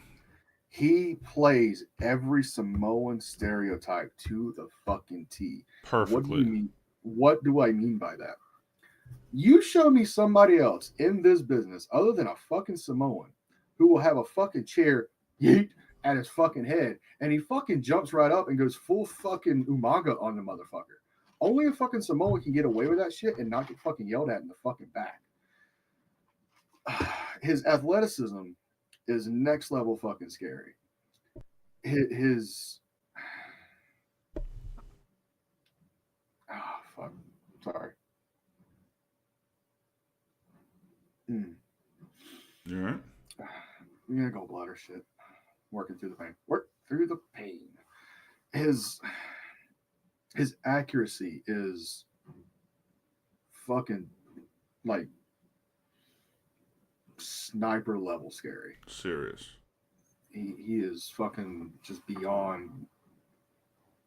He plays every Samoan stereotype to the fucking T. Perfectly. What do you mean? What do I mean by that? You show me somebody else in this business other than a fucking Samoan who will have a fucking chair, yeet, at his fucking head, and he fucking jumps right up and goes full fucking Umaga on the motherfucker. Only a fucking Samoan can get away with that shit and not get fucking yelled at in the fucking back. His athleticism is next level fucking scary. His fuck. Sorry. You all right? I'm gonna go bladder shit. Working through the pain. Work through the pain. His accuracy is fucking like sniper level scary. Serious. He is fucking just beyond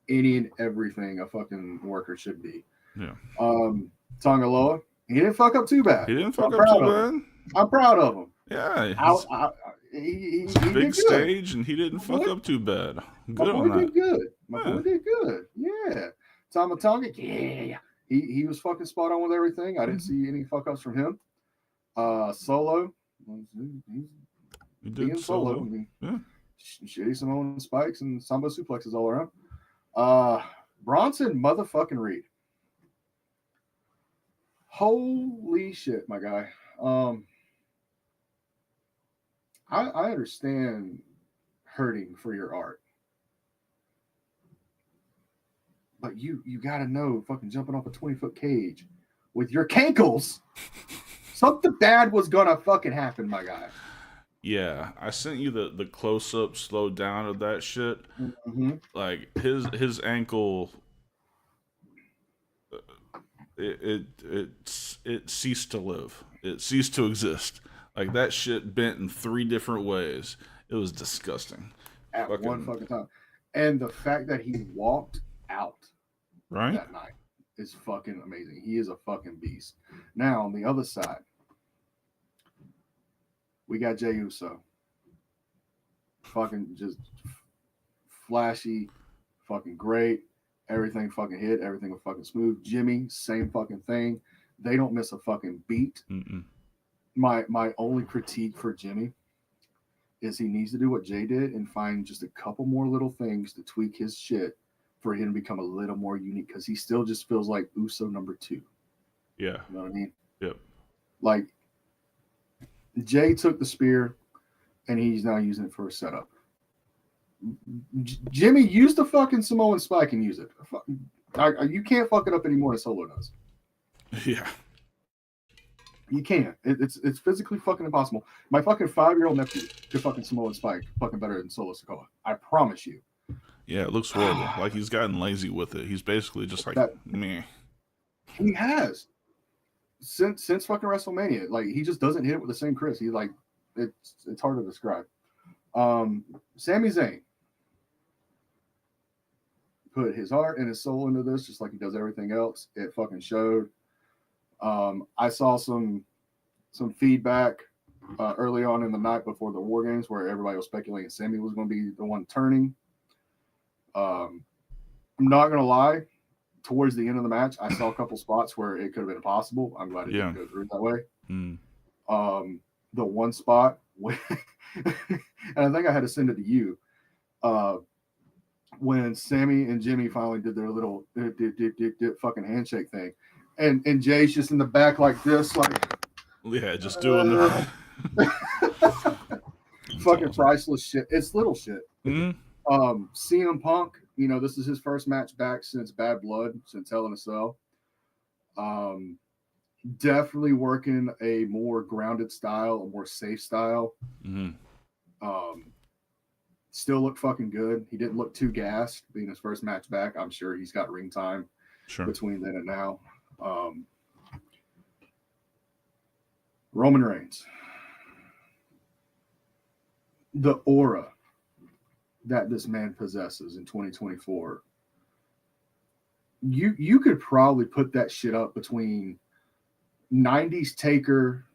any and everything a fucking worker should be. Yeah. Tongaloa, he didn't fuck up too bad. He didn't fuck up too bad. I'm proud of him. Yeah. He big stage, and he didn't fuck up too bad. Good on that. Did good. My boy did good. Yeah. Tamatonga, yeah. He was fucking spot on with everything. I didn't see any fuck ups from him. Solo, He did solo. Yeah. Shitty Samoan spikes and Sambo suplexes all around. Bronson motherfucking Reed. Holy shit, my guy. I understand hurting for your art. But you got to know, fucking jumping off a 20-foot cage with your cankles, something bad was going to fucking happen, my guy. Yeah, I sent you the close-up, slow down of that shit. Mm-hmm. Like, his ankle, it ceased to live. It ceased to exist. Like, that shit bent in 3 different ways. It was disgusting. At one fucking time. And the fact that he walked out that night is fucking amazing. He is a fucking beast. Now, on the other side, we got Jey Uso. Fucking just flashy, fucking great. Everything fucking hit. Everything was fucking smooth. Jimmy, same fucking thing. They don't miss a fucking beat. Mm-mm. My only critique for Jimmy is he needs to do what Jay did and find just a couple more little things to tweak his shit for him to become a little more unique, because he still just feels like Uso number 2. Yeah. You know what I mean? Yep. Like, Jay took the spear and he's now using it for a setup. Jimmy used the fucking Samoan spike and use it. You can't fuck it up anymore than Solo does. Yeah. You can't. It's physically fucking impossible. My fucking 5-year-old nephew could fucking Samoan spike fucking better than Solo Sikoa. I promise you. Yeah, it looks horrible. Like, he's gotten lazy with it. He's basically just like, meh. He has. Since fucking WrestleMania. Like, he just doesn't hit it with the same Chris. He's like, it's hard to describe. Sami Zayn put his heart and his soul into this, just like he does everything else. It fucking showed. I saw some feedback early on in the night before the War Games where everybody was speculating Sami was going to be the one turning. I'm not going to lie. Towards the end of the match, I saw a couple spots where it could have been possible. I'm glad it didn't go through that way. Mm. The one spot, and I think I had to send it to you, when Sammy and Jimmy finally did their little fucking handshake thing. And Jay's just in the back like this, like, yeah, just doing the fucking awesome. Priceless shit. It's little shit. Mm-hmm. CM Punk, this is his first match back since Bad Blood, since Hell in a Cell. Definitely working a more grounded style, a more safe style. Mm-hmm. Still looked fucking good. He didn't look too gassed being his first match back. I'm sure he's got ring time between then and now. Roman Reigns, the aura that this man possesses in 2024, you could probably put that shit up between 90s Taker,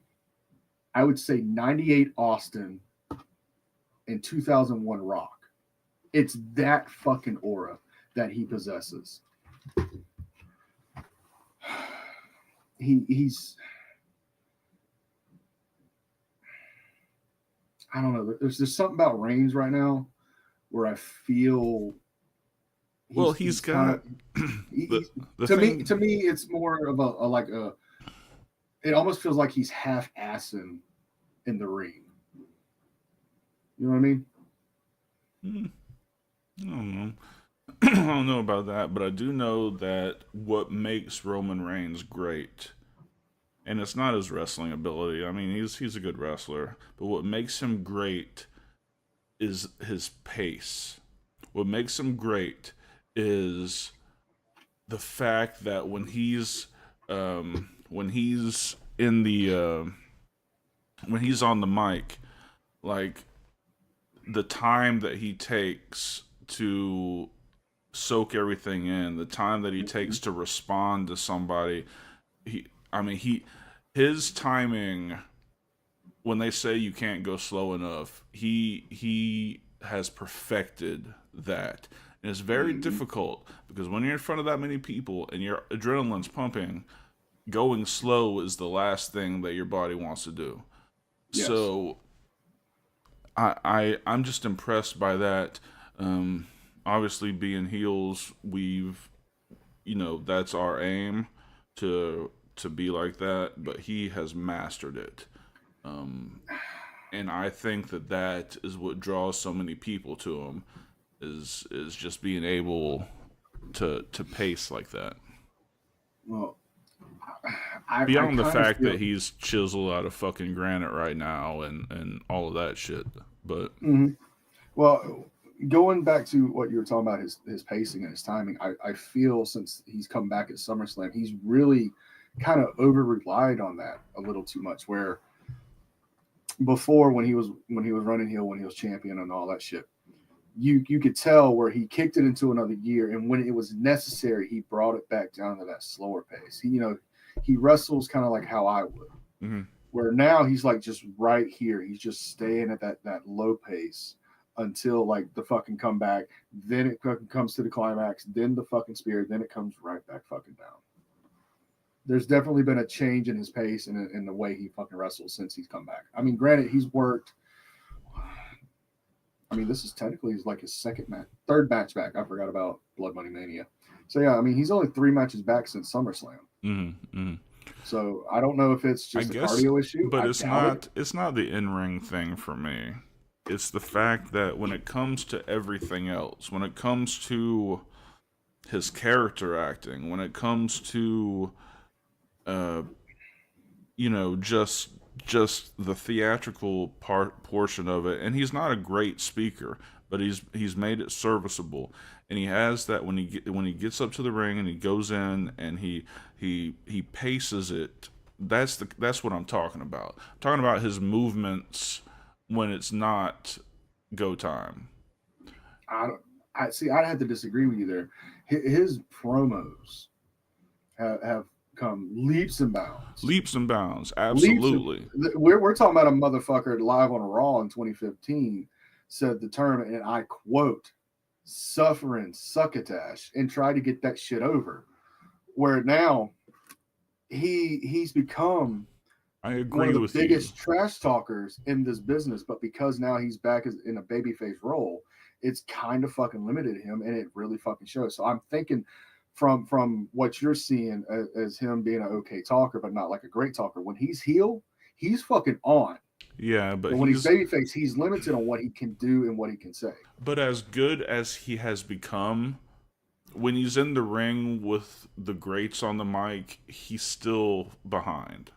I would say 98 Austin, and 2001 Rock. It's that fucking aura that he possesses. He's I don't know. There's something about Reigns right now where I feel Well, he's got the to me it's more of a like a, it almost feels like he's half-assing in the ring. You know what I mean? I don't know. I don't know about that, but I do know that what makes Roman Reigns great, and it's not his wrestling ability. I mean, he's a good wrestler, but what makes him great is his pace. What makes him great is the fact that when he's in the when he's on the mic, like the time that he takes to soak everything in, the time that he takes to respond to somebody, his timing, when they say you can't go slow enough, he has perfected that. And it's very difficult because when you're in front of that many people and your adrenaline's pumping, going slow is the last thing that your body wants to do. Yes. So I'm just impressed by that. Obviously, being heels, that's our aim to be like that. But he has mastered it, and I think that is what draws so many people to him, is just being able to pace like that. Well, beyond the fact that he's chiseled out of fucking granite right now and all of that shit, but well, going back to what you were talking about, his pacing and his timing, I feel since he's come back at SummerSlam, he's really kind of over relied on that a little too much. Where before, when he was running heel, when he was champion and all that shit, you could tell where he kicked it into another gear, and when it was necessary, he brought it back down to that slower pace. He wrestles kind of like how I would. Mm-hmm. Where now he's like just right here. He's just staying at that low pace until like the fucking comeback. Then it fucking comes to the climax. Then the fucking spear. Then it comes right back fucking down. There's definitely been a change in his pace and in the way he fucking wrestles since he's come back. I mean, granted, he's worked. I mean, this is technically like his third match back. I forgot about Blood Money Mania. So yeah, I mean, he's only 3 matches back since SummerSlam. Mm-hmm, mm-hmm. So I don't know if it's just a cardio issue, but it's not the in-ring thing for me. It's the fact that when it comes to everything else, when it comes to his character acting, when it comes to just the theatrical portion of it, and he's not a great speaker, but he's made it serviceable, and he has that when he gets up to the ring and he goes in and he paces it. That's what I'm talking about. I'm talking about his movements when it's not go time. I see. I'd have to disagree with you there. His promos have come leaps and bounds. Leaps and bounds, absolutely. We're talking about a motherfucker live on Raw in 2015 said the term, and I quote, "suffering succotash," and try to get that shit over. Where now he's become one of the biggest trash talkers in this business, but because now he's back in a babyface role, it's kind of fucking limited him, and it really fucking shows. So I'm thinking from what you're seeing as him being an okay talker, but not like a great talker. When he's heel, he's fucking on. Yeah, but when he's babyface, he's limited on what he can do and what he can say. But as good as he has become, when he's in the ring with the greats on the mic, he's still behind.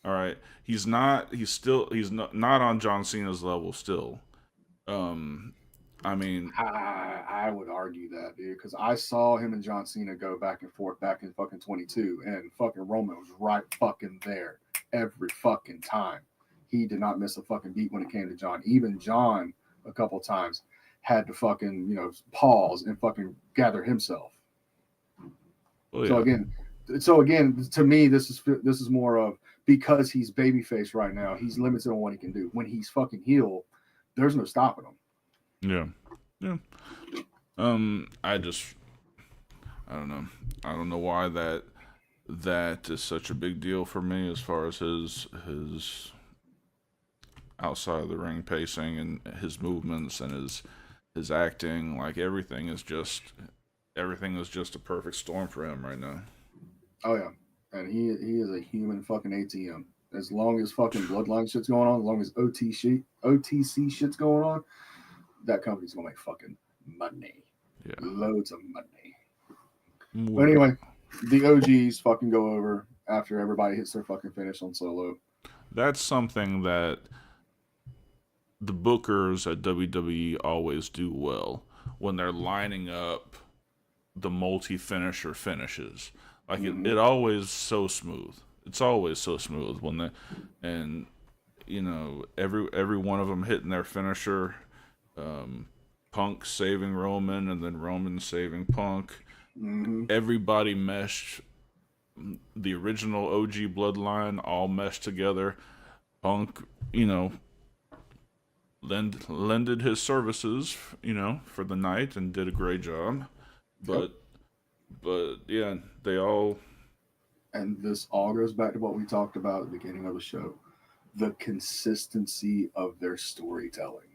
All right, he's not on John Cena's level still. I mean, I would argue that, dude, because I saw him and John Cena go back and forth back in fucking 22, and fucking Roman was right fucking there every fucking time. He did not miss a fucking beat when it came to John. Even John, a couple times, had to fucking pause and fucking gather himself. Oh, yeah. So again, to me, this is more of, because he's babyface right now, he's limited on what he can do. When he's fucking heel, there's no stopping him. Yeah. I don't know. I don't know why that is such a big deal for me as far as his outside of the ring pacing and his movements and his acting, like everything is just a perfect storm for him right now. Oh yeah, and he is a human fucking ATM. As long as fucking bloodline shit's going on, as long as OTC shit's going on, that company's gonna make fucking money. Yeah. Loads of money. More But anyway, the OGs fucking go over after everybody hits their fucking finish on Solo. That's something that the bookers at WWE always do well when they're lining up the multi-finisher finishes. Like it always so smooth. It's always so smooth when and you know, every one of them hitting their finisher, Punk saving Roman and then Roman saving Punk. Everybody meshed. The original OG bloodline all meshed together. Punk, you know, lended his services, you know, for the night and did a great job. But yeah, they all. And this all goes back to what we talked about at the beginning of the show. The consistency of their storytelling.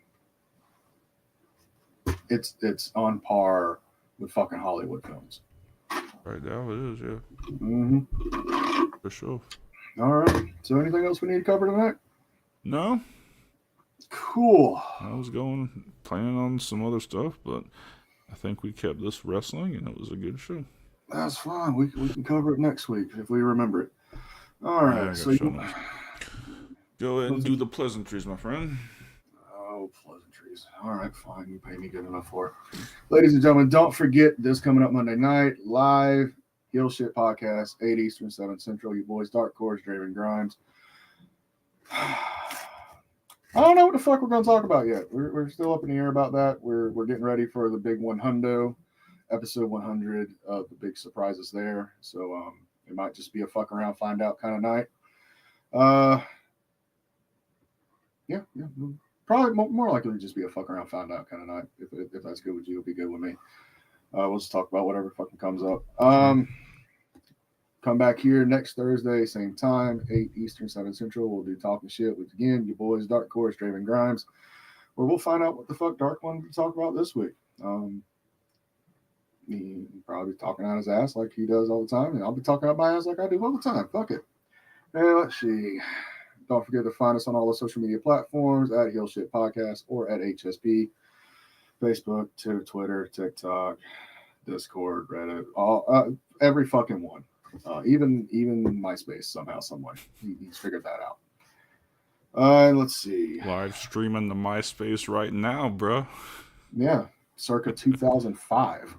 It's on par with fucking Hollywood films. Right now it is, yeah. Mm-hmm. For sure. All right. So anything else we need to cover tonight? No, Cool. I was planning on some other stuff, but I think we kept this wrestling, and it was a good show. That's fine. We can cover it next week if we remember it. All Yeah, I right. got So so much. Go ahead and do the pleasantries, my friend. Oh, pleasantries. All right, fine. You pay me good enough for it. Ladies and gentlemen, don't forget this coming up Monday night, live Heel Shit Podcast, 8 Eastern, 7 Central. You boys, Dark Cordz, Draven Grimes. I don't know what the fuck we're going to talk about yet. We're still up in the air about that. We're getting ready for the big 100, episode 100. The big surprises there. So it might just be a fuck around, find out kind of night. Yeah. Probably more likely to just be a fuck around, find out kind of night. If that's good with you, it'll be good with me. We'll just talk about whatever fucking comes up. Come back here next Thursday, same time, 8 Eastern, 7 Central. We'll do Talking Shit with, again, your boys, Dark Cordz, Draven Grimes, where we'll find out what the fuck Dark wanted to talk about this week. He probably talking out his ass like he does all the time, and I'll be talking out my ass like I do all the time. Fuck it. And let's see. Don't forget to find us on all the social media platforms at Heel Shit Podcast or at HSP, Facebook, Twitter, TikTok, Discord, Reddit, all every fucking one. Even MySpace somehow, some way. He's figured that out. Let's see. Live streaming the MySpace right now, bro. Yeah, circa 2005.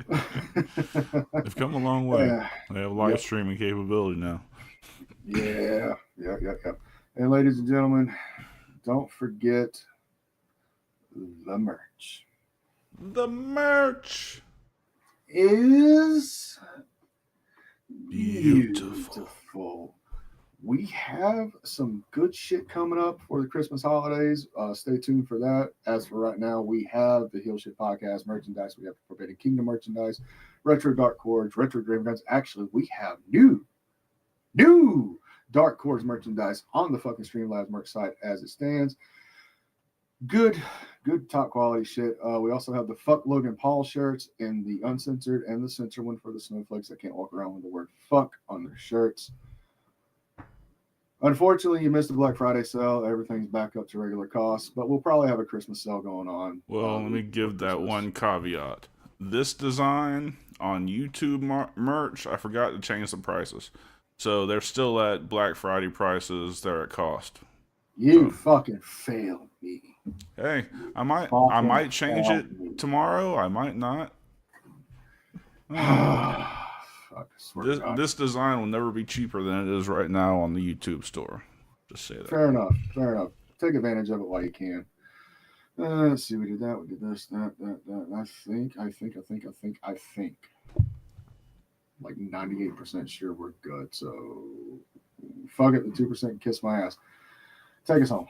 They've come a long way. They have live streaming capability now. Yeah. And ladies and gentlemen, don't forget the merch. The merch is beautiful. We have some good shit coming up for the Christmas holidays. Stay tuned for that. As for right now, we have the Heel Shit Podcast merchandise. We have Forbidden Kingdom merchandise, Retro Dark Cordz, Retro Draven Guns. Actually, we have new Dark Cordz merchandise on the fucking Streamlabs merch site as it stands. Good top quality shit. We also have the Fuck Logan Paul shirts in the uncensored and the censored one for the snowflakes that can't walk around with the word fuck on their shirts. Unfortunately, you missed the Black Friday sale. Everything's back up to regular costs, but we'll probably have a Christmas sale going on. Well, let me give that one caveat. This design on YouTube merch, I forgot to change the prices. So they're still at Black Friday prices. They're at cost. You fucking failed me. Hey, I might change it tomorrow. I might not. This design will never be cheaper than it is right now on the YouTube store. Just say that. Fair enough. Take advantage of it while you can. Let's see. We did that. We did this. That. I think. Like 98% sure we're good. So fuck it. The 2% kiss my ass. Take us home.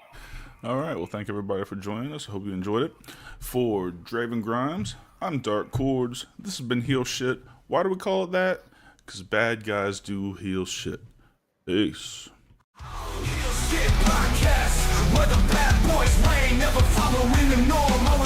All right. Well, thank everybody for joining us. I hope you enjoyed it. For Draven Grimes, I'm Dark Cordz. This has been Heel Shit. Why do we call it that? Because bad guys do heel shit. Peace. Heel Shit Podcast, where the bad boys reign, never following the norm.